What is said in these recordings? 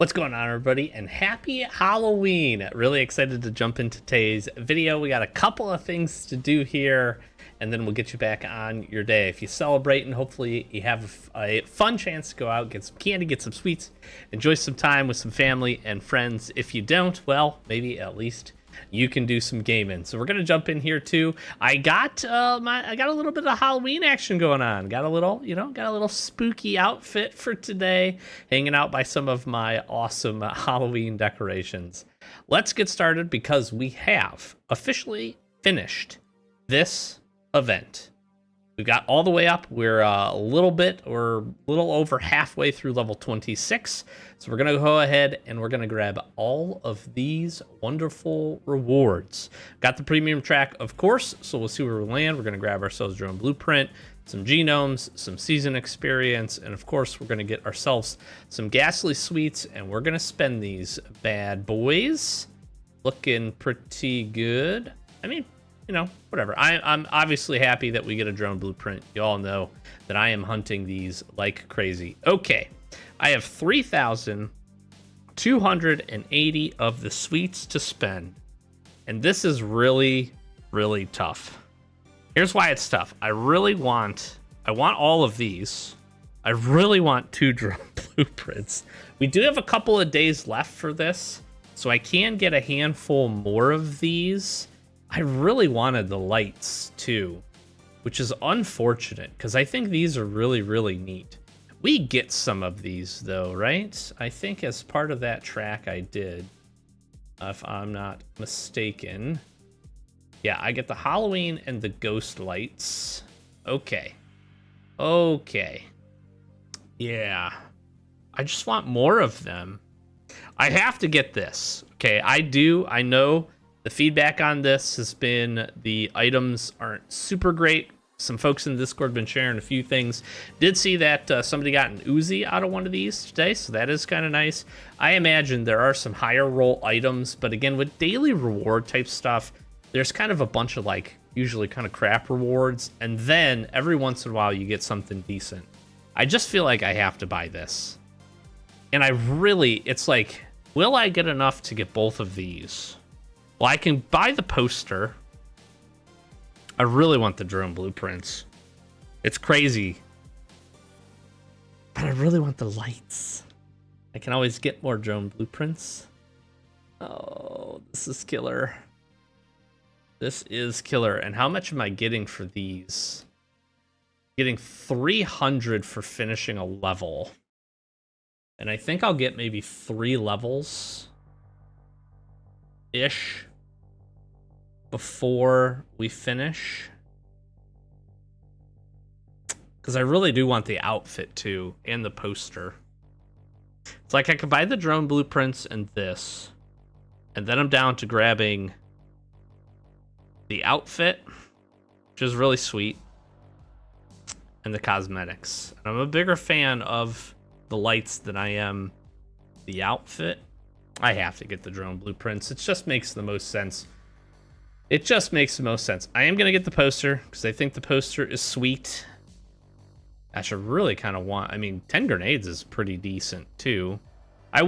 What's going on, everybody, and happy Halloween. Really excited to jump into today's video. We got a couple of things to do here, and then we'll get you back on your day. If you celebrate, and hopefully you have a fun chance to go out, get some candy, get some sweets, enjoy some time with some family and friends. If you don't, well, maybe at least you can do some gaming. So we're gonna jump in here too. I got a little bit of Halloween action going on. Got a little spooky outfit for today, hanging out by some of my awesome Halloween decorations. Let's get started because we have officially finished this event. We've got all the way up. We're a little over halfway through level 26. So we're going to go ahead and we're going to grab all of these wonderful rewards. Got the premium track, of course, so we'll see where we land. We're going to grab ourselves drone blueprint, some genomes, some season experience, and of course, we're going to get ourselves some ghastly sweets, and we're going to spend these bad boys. Looking pretty good. I mean, whatever. I'm obviously happy that we get a drone blueprint. You all know that I am hunting these like crazy. Okay, I have 3,280 of the sweets to spend, and this is really, really tough. Here's why it's tough. I want all of these. I really want 2 drone blueprints. We do have a couple of days left for this, so I can get a handful more of these. I really wanted the lights too, which is unfortunate because I think these are really, really neat. We get some of these though, right? I think as part of that track I did, if I'm not mistaken. Yeah, I get the Halloween and the ghost lights. Okay. Yeah. I just want more of them. I have to get this. Okay, I know. The feedback on this has been the items aren't super great. Some folks in the Discord have been sharing a few things. Did see that somebody got an Uzi out of one of these today, so that is kind of nice. I imagine there are some higher roll items, but again, with daily reward type stuff, there's kind of a bunch of usually kind of crap rewards, and then every once in a while you get something decent. I just feel like I have to buy this. And it's like, will I get enough to get both of these? Well, I can buy the poster. I really want the drone blueprints. It's crazy. But I really want the lights. I can always get more drone blueprints. Oh, this is killer. This is killer. And how much am I getting for these? Getting 300 for finishing a level. And I think I'll get maybe 3 levels-ish before we finish, because I really do want the outfit too and the poster. It's like I could buy the drone blueprints and this, and then I'm down to grabbing the outfit, which is really sweet, and the cosmetics. And I'm a bigger fan of the lights than I am the outfit. I have to get the drone blueprints. It just makes the most sense. I am going to get the poster because I think the poster is sweet. I should really kind of want, 10 grenades is pretty decent too. I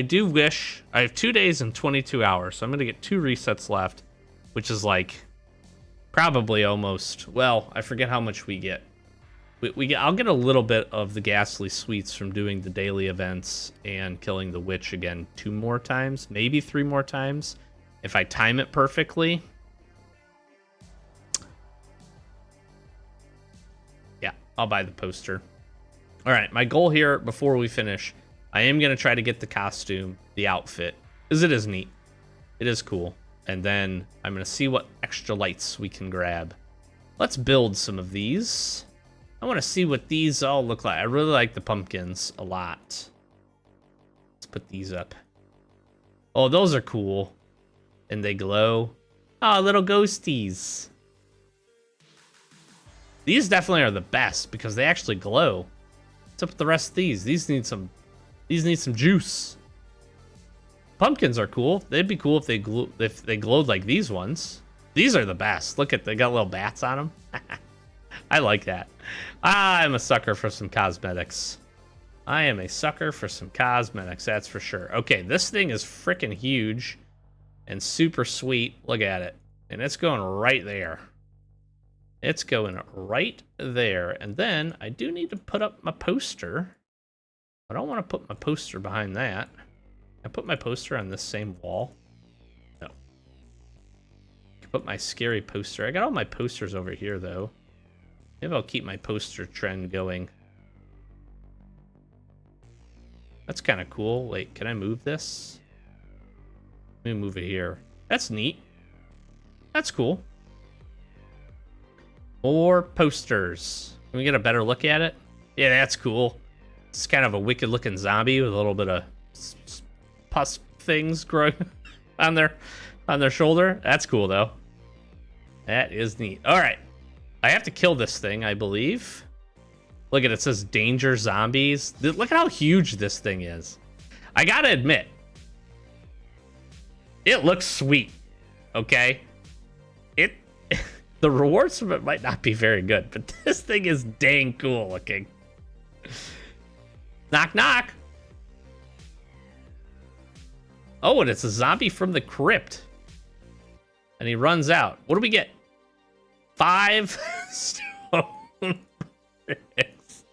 do wish, I have 2 days and 22 hours, so I'm going to get 2 resets left, which is probably almost, well, I forget how much we get. I'll get a little bit of the ghastly sweets from doing the daily events and killing the witch again 2 more times, maybe 3 more times. If I time it perfectly. Yeah, I'll buy the poster. All right, my goal here before we finish, I am going to try to get the costume, the outfit, because it is neat. It is cool. And then I'm going to see what extra lights we can grab. Let's build some of these. I want to see what these all look like. I really like the pumpkins a lot. Let's put these up. Oh, those are cool. And they glow. Oh, little ghosties. These definitely are the best because they actually glow. What's up with the rest of these? These need some juice. Pumpkins are cool. They'd be cool if they glowed like these ones. These are the best. Look at, they got little bats on them. I like that. I'm a sucker for some cosmetics. I am a sucker for some cosmetics, that's for sure. Okay, this thing is freaking huge and super sweet. Look at it. And it's going right there. It's going right there. And then I do need to put up my poster. I don't want to put my poster behind that. I put my poster on this same wall. No. I can put my scary poster. I got all my posters over here, though. Maybe I'll keep my poster trend going. That's kind of cool. Wait, can I move this? Let me move it here. That's neat. That's cool. More posters. Can we get a better look at it? Yeah, that's cool. It's kind of a wicked looking zombie with a little bit of pus things growing on their shoulder. That's cool though. That is neat. All right. I have to kill this thing, I believe. Look at it, it says danger zombies. Look at how huge this thing is. I gotta admit, it looks sweet. Okay? The rewards from it might not be very good, but this thing is dang cool looking. Knock, knock. Oh, and it's a zombie from the Crypt. And he runs out. What do we get? 5 stone bricks.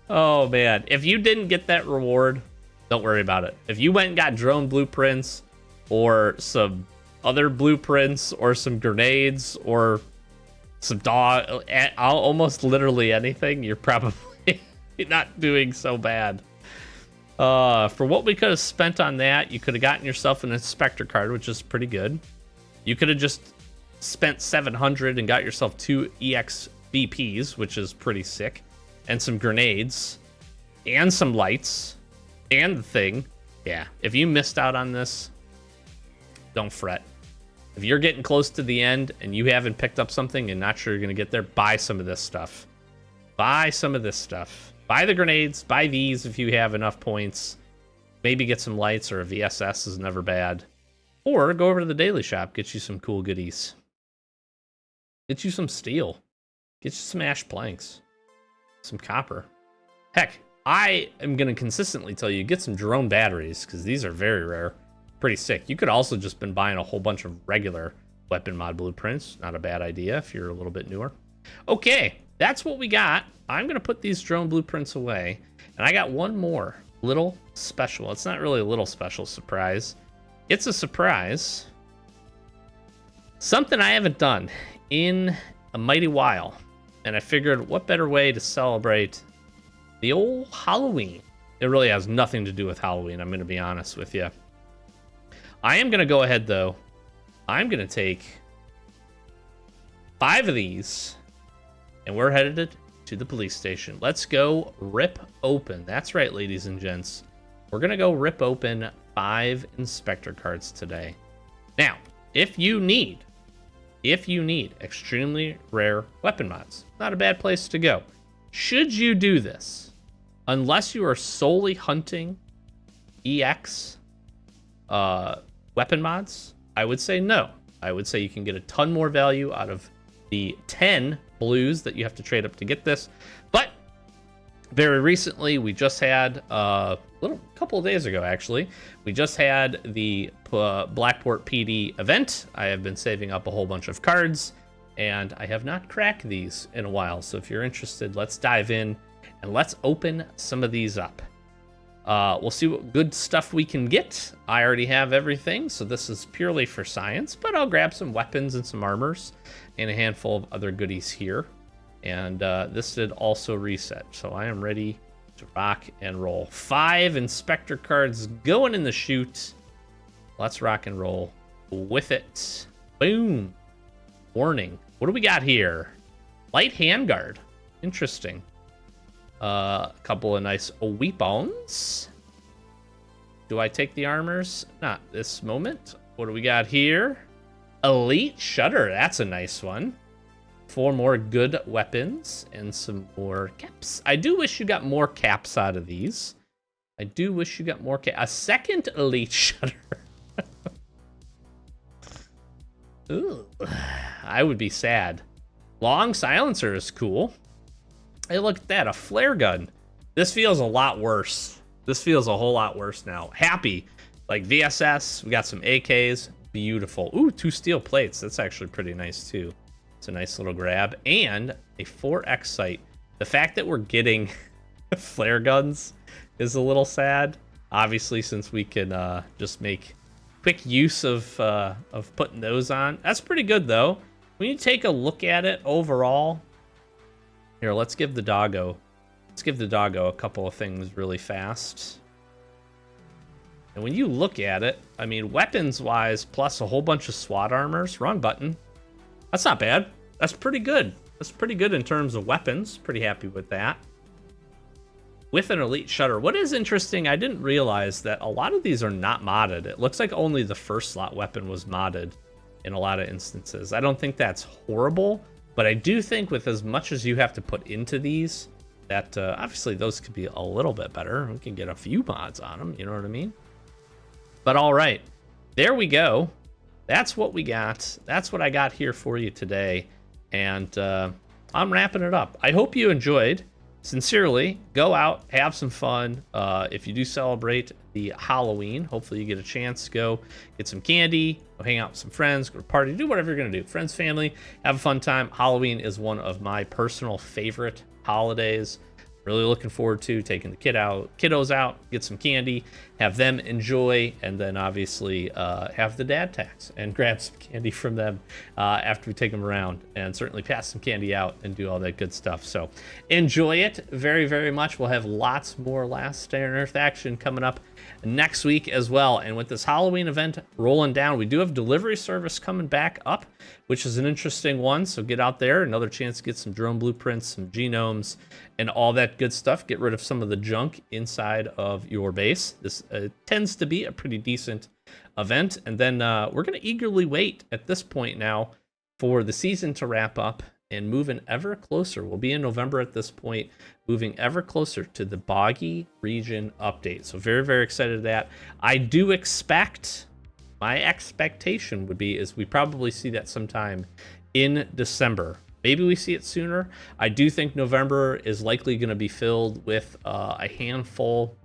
Oh, man. If you didn't get that reward, don't worry about it. If you went and got drone blueprints or some other blueprints or some grenades or some dog, almost literally anything, you're probably not doing so bad. For what we could have spent on that, you could have gotten yourself an inspector card, which is pretty good. You could have just spent 700 and got yourself 2 EXVPs, which is pretty sick, and some grenades and some lights. And the thing, yeah, if you missed out on this, don't fret. If you're getting close to the end and you haven't picked up something and not sure you're going to get there, buy some of this stuff. Buy some of this stuff. Buy the grenades, buy these if you have enough points. Maybe get some lights, or a VSS is never bad. Or go over to the daily shop, get you some cool goodies. Get you some steel. Get you some ash planks. Some copper. Heck, I am going to consistently tell you, get some drone batteries, because these are very rare. Pretty sick. You could also just been buying a whole bunch of regular weapon mod blueprints. Not a bad idea if you're a little bit newer. Okay, that's what we got. I'm going to put these drone blueprints away. And I got one more little special. It's not really a little special surprise. It's a surprise. Something I haven't done in a mighty while. And I figured, what better way to celebrate the old Halloween? It really has nothing to do with Halloween, I'm going to be honest with you. I am going to go ahead, though. I'm going to take 5 of these, and we're headed to the police station. Let's go rip open. That's right, ladies and gents. We're going to go rip open 5 inspector cards today. Now, if you need extremely rare weapon mods, not a bad place to go. Should you do this, unless you are solely hunting EX weapon mods, I would say no. I would say you can get a ton more value out of the 10 blues that you have to trade up to get this. But very recently, we just had a couple of days ago, actually, we just had the Blackport PD event. I have been saving up a whole bunch of cards, and I have not cracked these in a while. So if you're interested, let's dive in and let's open some of these up. We'll see what good stuff we can get. I already have everything, so this is purely for science, but I'll grab some weapons and some armors and a handful of other goodies here. And this did also reset, so I am ready to rock and roll. 5 inspector cards going in the chute. Let's rock and roll with it. Boom. Warning. What do we got here? Light handguard. Interesting. A couple of nice weapons. Do I take the armors? Not this moment. What do we got here? Elite shutter. That's a nice one. 4 more good weapons and some more caps. I do wish you got more caps out of these. I do wish you got more caps. A second elite shutter. Ooh. I would be sad. Long silencer is cool. Hey, look at that, a flare gun. This feels a lot worse. This feels a whole lot worse now. Happy, like VSS, we got some AKs, beautiful. Ooh, 2 steel plates, that's actually pretty nice too. It's a nice little grab, and a 4X sight. The fact that we're getting flare guns is a little sad. Obviously, since we can just make quick use of putting those on. That's pretty good though. When you take a look at it overall, here, let's give the doggo a couple of things really fast. And when you look at it, I mean, weapons-wise, plus a whole bunch of SWAT armors. Wrong button. That's not bad. That's pretty good. That's pretty good in terms of weapons. Pretty happy with that. With an elite shutter. What is interesting, I didn't realize that a lot of these are not modded. It looks like only the first slot weapon was modded in a lot of instances. I don't think that's horrible, but I do think with as much as you have to put into these, that obviously those could be a little bit better. We can get a few mods on them, you know what I mean? But all right, there we go. That's what we got. That's what I got here for you today. And I'm wrapping it up. I hope you enjoyed. Sincerely, go out, have some fun. If you do celebrate the Halloween, hopefully you get a chance to go get some candy, go hang out with some friends, go to a party, do whatever you're going to do. Friends, family, have a fun time. Halloween is one of my personal favorite holidays. Really looking forward to taking the kiddos out, get some candy, have them enjoy, and then obviously have the dad tax and grab some candy from them after we take them around, and certainly pass some candy out and do all that good stuff. So enjoy it very, very much. We'll have lots more Last Day on Earth action coming up next week as well. And with this Halloween event rolling down, we do have delivery service coming back up, which is an interesting one. So get out there, another chance to get some drone blueprints, some genomes, and all that good stuff. Get rid of some of the junk inside of your base. This tends to be a pretty decent event. And then we're going to eagerly wait at this point now for the season to wrap up and moving ever closer. We'll be in November at this point, moving ever closer to the Boggy Region update. So very, very excited to that. I do expect, my expectation would be, is we probably see that sometime in December. Maybe we see it sooner. I do think November is likely going to be filled with a handful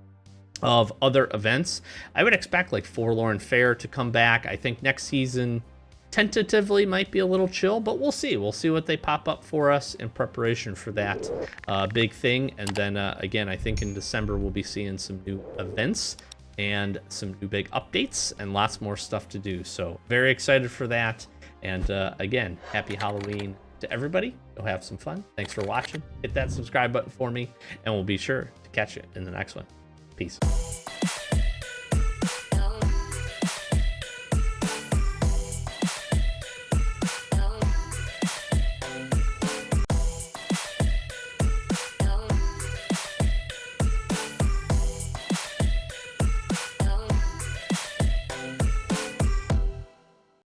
of other events. I would expect like Forlorn Fair to come back. I think next season tentatively might be a little chill, but we'll see. We'll see what they pop up for us in preparation for that big thing. And then again, I think in December we'll be seeing some new events and some new big updates and lots more stuff to do. So very excited for that. And again, happy Halloween to everybody. Go have some fun. Thanks for watching. Hit that subscribe button for me, and we'll be sure to catch you in the next one. Peace.